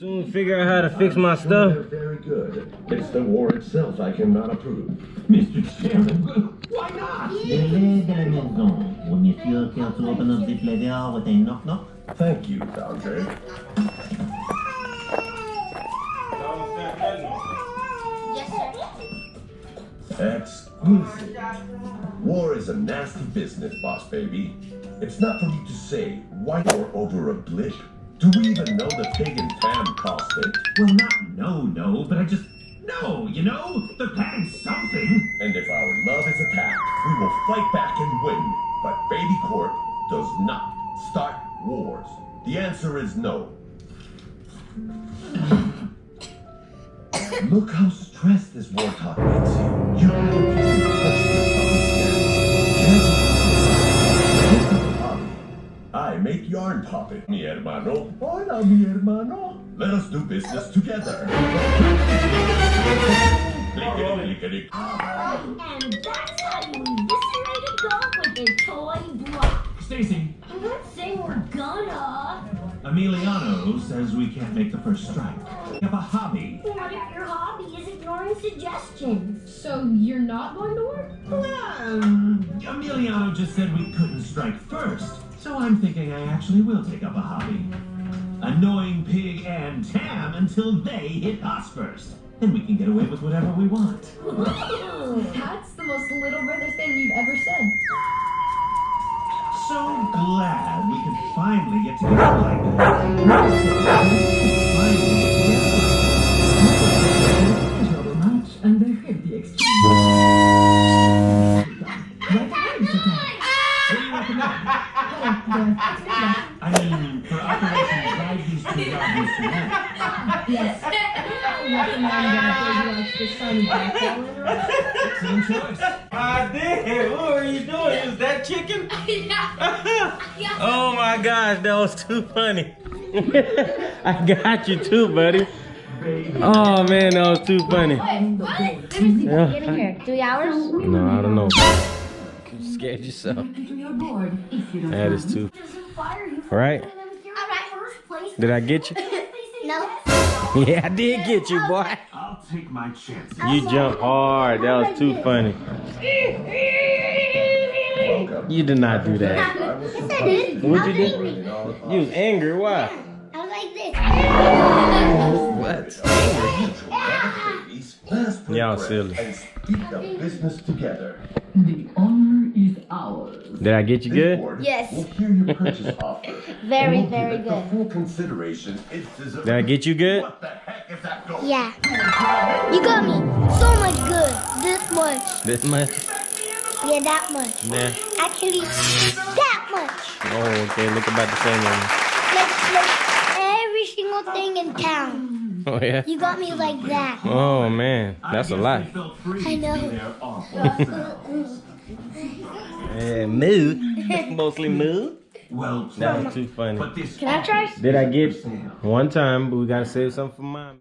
Soon figure out how to fix my stuff. Very good. It's the war itself I cannot approve. Mr. Chairman, why not? Délai de la maison. Will monsieur care to open up the pleasure with a knock-knock? Thank you, Dante. Exquisite. War is a nasty business, boss baby. It's not for me to say why or over a blip. Do we even know the pig and Tam cost it? Well, not no, but I just know, you know? They're planning something. And if our love is attacked, we will fight back and win. But Baby Corp does not start wars. The answer is no. Look how stressed this war talk makes you. You don't even touch this puppy snap. I make yarn popping, mi hermano. Hola, mi hermano. Let us do business together. Clickety-clickety. And that's how you eviscerate a dog with a toy block. Stacy, I'm not saying we're gonna. Emiliano says we can't make the first strike. We have a hobby. What if your hobby is ignoring suggestions? So you're not going to work? Well, Emiliano just said we couldn't strike first. So I'm thinking I actually will take up a hobby. Annoying Pig and Tam until they hit us first. Then we can get away with whatever we want. That's the most little brother thing you've ever said. So glad we can finally get together like that. And they hate the exchange. What do you recommend? I mean, for Operation Drive These Two Doggies to Work. Yes. I recommend watch the Sunny Black. Excellent choice. I did. What were you doing? Is that chicken? Oh my gosh, that was too funny. I got you too, buddy. Oh man, that was too funny. What? Let me see. Yeah. Get in here. 3 hours? No, I don't know. You scared yourself. That is too. Right? Did I get you? No. Yeah, I did get you, boy. I'll take my chances. You jumped hard. That was too funny. Welcome. You did not do that. I was surprised. What'd you do? You was angry. Why? I was like this. What? Babies, let's put Y'all bread silly. and speak of business together. The honor is ours. Did I get you This good? board Yes. will hear your purchase offer. Very, And we'll very give it good. the full consideration it deserves. Did I get you good? What the heck is that going? Yeah. You got me so much good. This much. This much? Yeah, that much. Yeah. Actually, that much. Oh, okay. Look about the same one. Like every single thing in town. Oh, yeah? You got me like that. Oh, man. That's a lot. I know. They're awful. Yeah, mood. Mostly mood. Well, That was too funny. but this Can I try? Did I get one time, but we gotta save something for mom.